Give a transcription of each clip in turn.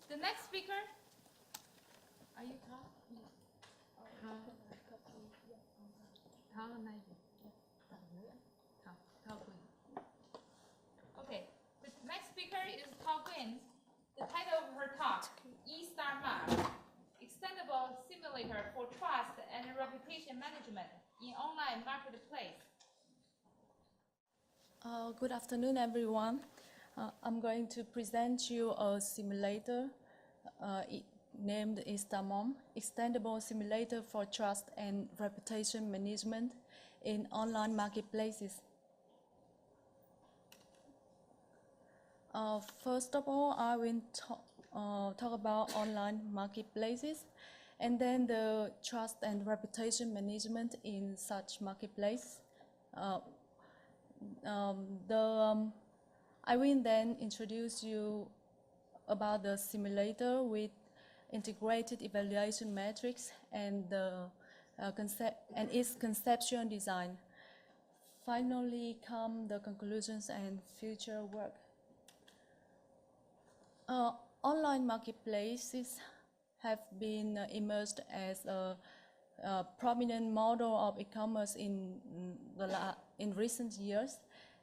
The next speaker, are you Thao? Okay, the next speaker is Thao Nguyen. The title of her talk, EStarMom, Extendable Simulator for Trust and Reputation Management in Online Marketplace. Good afternoon, everyone. I'm going to present you a simulator named EStarMom, Extendable Simulator for Trust and Reputation Management in Online Marketplaces. First of all, I will talk about online marketplaces, and then the trust and reputation management in such marketplace. I will then introduce you about the simulator with integrated evaluation metrics and the its conceptual design. Finally, come the conclusions and future work. Online marketplaces have been emerged as a prominent model of e-commerce in recent years,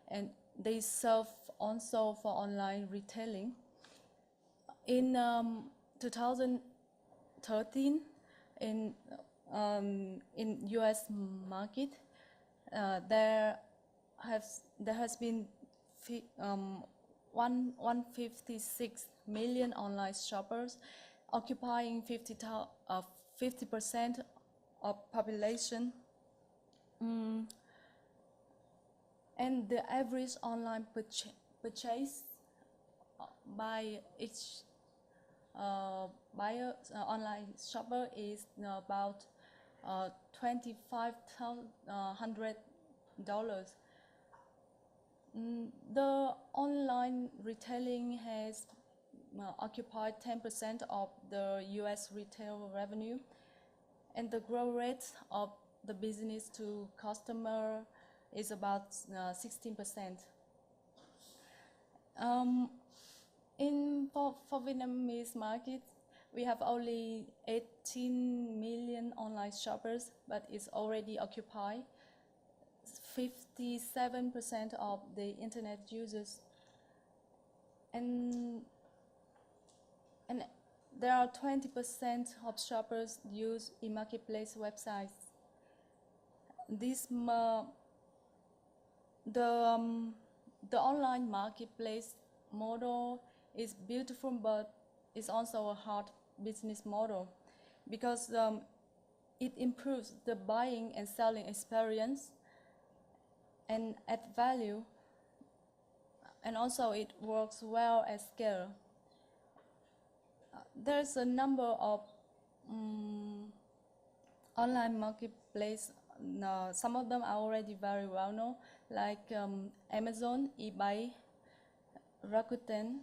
and they serve also for online retailing. In 2013, in U.S. market, there has been 156 million online shoppers, occupying 50% of population. And the average online purchase by each online shopper is about $2,500. The online retailing has occupied 10% of the U.S. retail revenue, and the growth rate of the business to customer is about 16%. For Vietnamese market, we have only 18 million online shoppers, but it's already occupied 57% of the internet users, and there are 20% of shoppers use e-marketplace websites. The online marketplace model is beautiful, but it's also a hard business model because it improves the buying and selling experience and add value, and also it works well at scale. There's a number of online marketplace. Some of them are already very well known, like Amazon, eBay, Rakuten,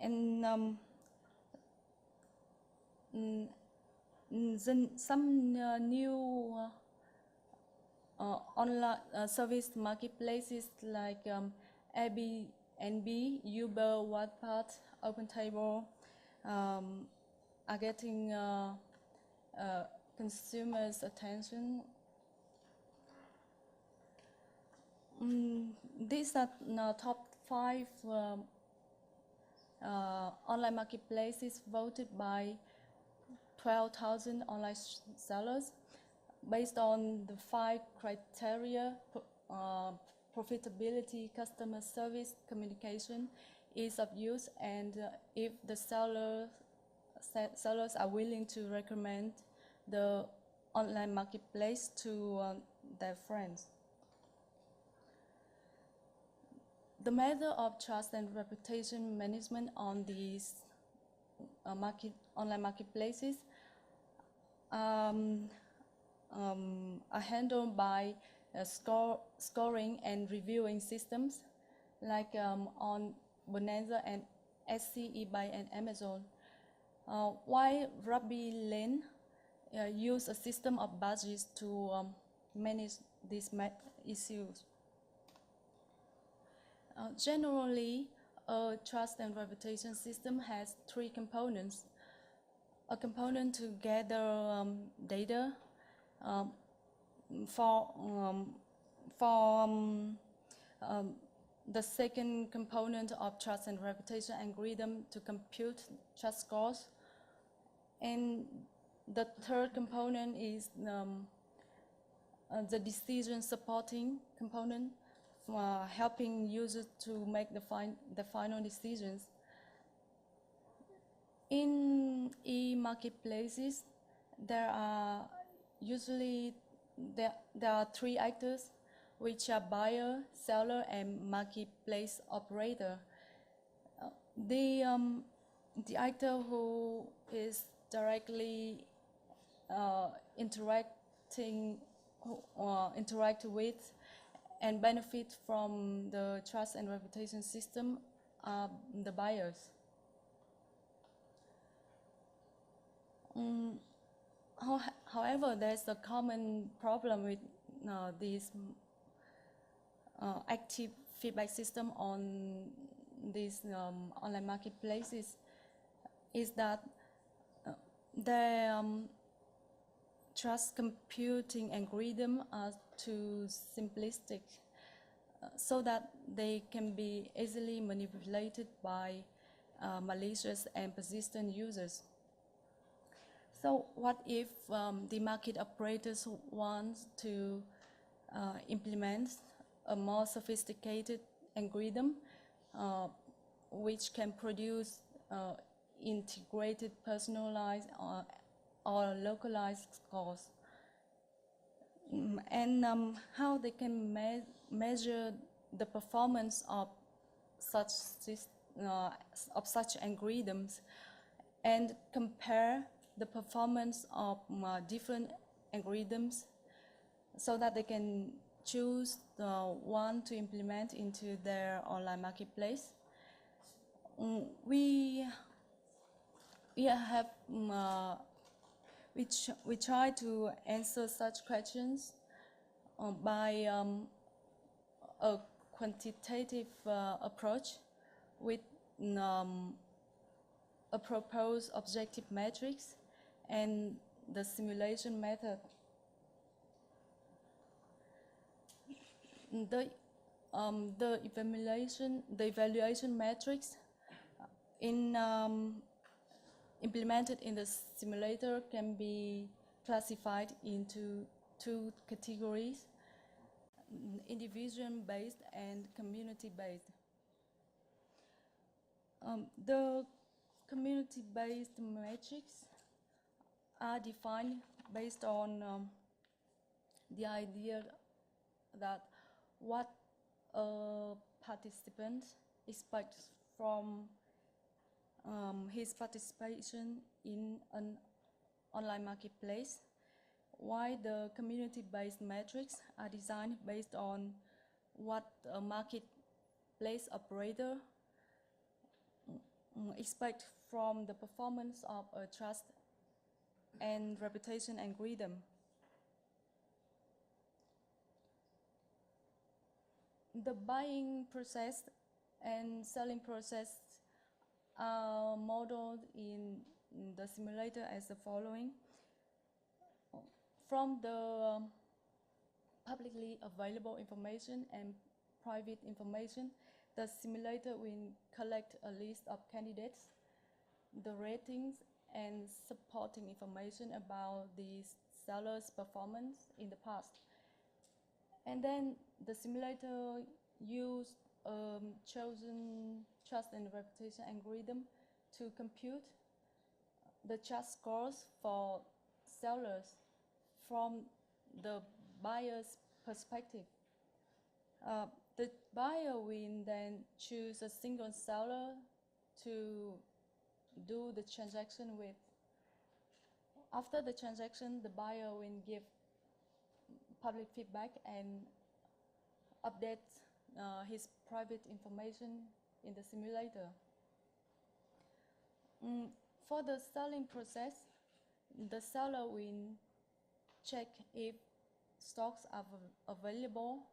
and some new online service marketplaces like Airbnb, Uber, Wattpad, OpenTable are getting consumers' attention. These are top 5 online marketplaces voted by 12,000 online sellers based on the 5 criteria: profitability, customer service, communication, ease of use, and if the sellers are willing to recommend the online marketplace to their friends. The method of trust and reputation management on these online marketplaces are handled by scoring and reviewing systems like on Bonanza and Etsy, eBay, and Amazon. While Ruby Lane use a system of badges to manage these issues. Generally, A trust and reputation system has three components. A component to gather data for the second component of trust and reputation algorithm to compute trust scores. And the third component is the decision supporting component, helping users to make the final decisions. In e-marketplaces, there are three actors, which are buyer, seller, and marketplace operator. The actor who is directly interact with and benefit from the trust and reputation system are the buyers. However, there's a common problem with this active feedback system on these online marketplaces, is that the trust computing algorithm are too simplistic, so that they can be easily manipulated by malicious and persistent users. So what if the market operators want to implement a more sophisticated algorithm which can produce integrated, personalized, or localized scores? And how they can measure the performance of such algorithms and compare the performance of different algorithms, so that they can choose the one to implement into their online marketplace. We try to answer such questions by a quantitative approach with a proposed objective matrix and the simulation method. The evaluation matrix implemented in the simulator can be classified into two categories: individual-based and community-based. The community-based metrics are defined based on the idea that what a participant expects from his participation in an online marketplace, while the community-based metrics are designed based on what a marketplace operator expects from the performance of a trust and reputation algorithm. The buying process and selling process are modeled in the simulator as the following. From the publicly available information and private information, the simulator will collect a list of candidates, the ratings, and supporting information about the seller's performance in the past. And then the simulator used chosen trust and reputation algorithm to compute the trust scores for sellers from the buyer's perspective. The buyer will then choose a single seller to do the transaction with. After the transaction, the buyer will give public feedback and update his private information in the simulator. For the selling process, the seller will check if stocks are available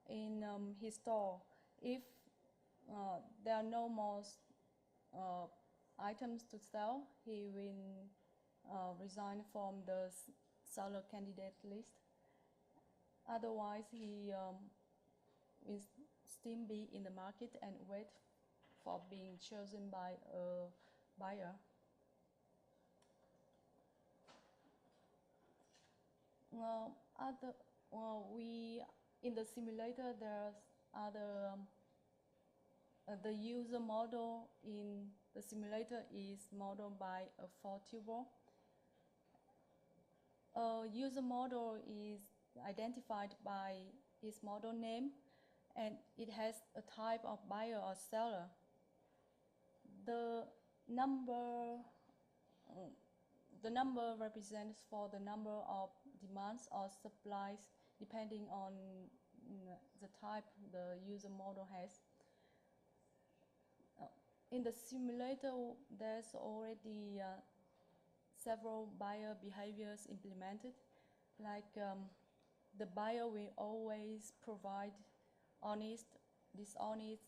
in his store. If there are no more items to sell, he will resign from the seller candidate list. Otherwise, he will still be in the market and wait for being chosen by a buyer. In the simulator, there's other the user model in the simulator is modeled by a four-tuple. A user model is identified by its model name, and it has a type of buyer or seller. The number represents for the number of demands or supplies depending on the type the user model has. In the simulator, there's already several buyer behaviors implemented, like the buyer will always provide honest, dishonest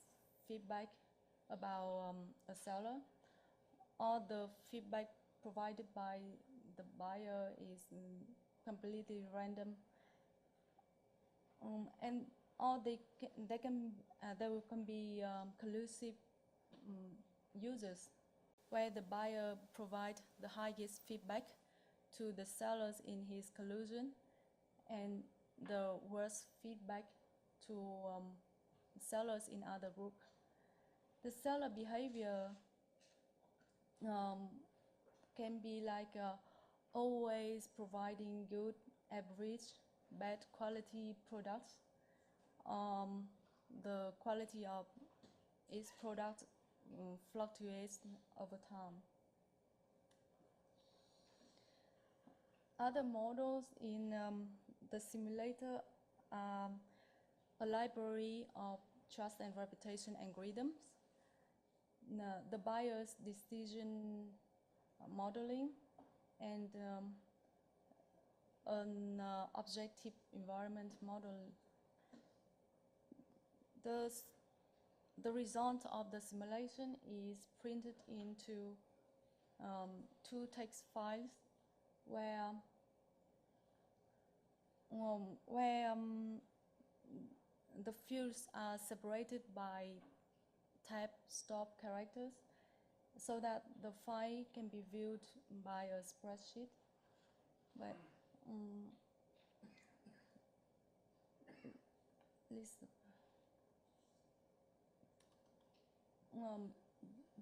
feedback about a seller, or the feedback provided by the buyer is completely random, or there can be collusive users, where the buyer provides the highest feedback to the sellers in his collusion and the worst feedback to sellers in other group. The seller behavior can be like always providing good, average, bad quality products. The quality of its product fluctuates over time. Other models in the simulator are a library of trust and reputation algorithms, the buyer's decision modeling, and an objective environment model. The result of the simulation is printed into two text files where the fields are separated by tab stop characters, so that the file can be viewed by a spreadsheet. But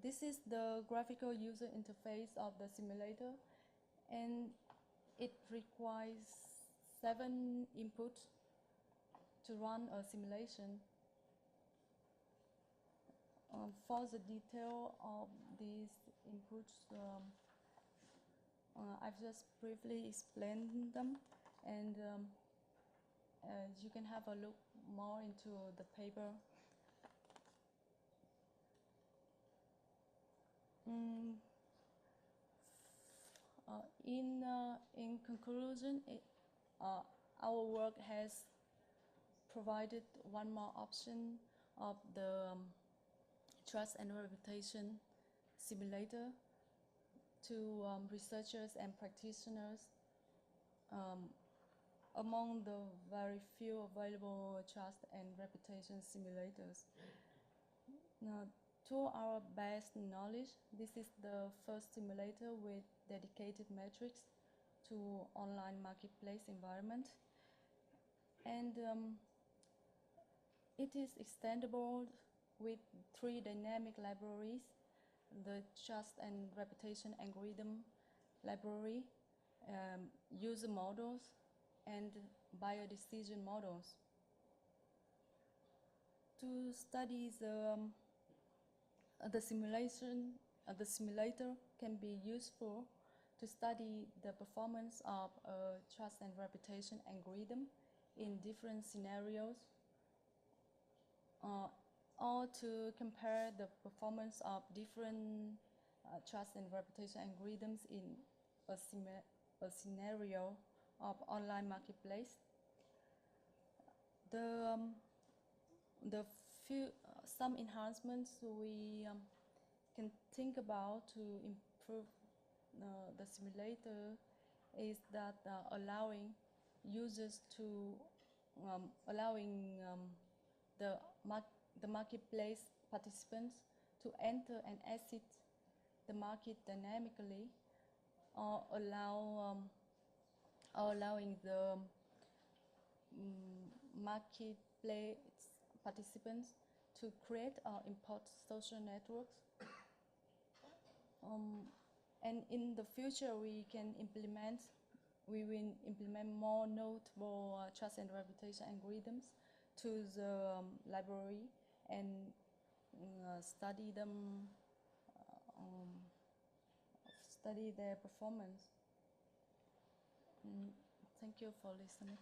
this is the graphical user interface of the simulator, and it requires 7 inputs to run a simulation. For the detail of these inputs, I've just briefly explained them, and you can have a look more into the paper. In conclusion, our work has provided one more option of the trust and reputation simulator to researchers and practitioners among the very few available trust and reputation simulators. Now, to our best knowledge, this is the first simulator with dedicated metrics to online marketplace environment, and it is extendable with 3 dynamic libraries: the trust and reputation algorithm library, user models, and buyer decision models. To study the simulator can be useful to study the performance of a trust and reputation algorithm in different scenarios, or to compare the performance of different trust and reputation algorithms in a scenario of online marketplace. The some enhancements we can think about to improve the simulator is that allowing users to the marketplace participants to enter and exit the market dynamically, or allowing the marketplace participants to create or import social networks. And in the future, we will implement more notable trust and reputation algorithms to the library and study them, study their performance. Thank you for listening.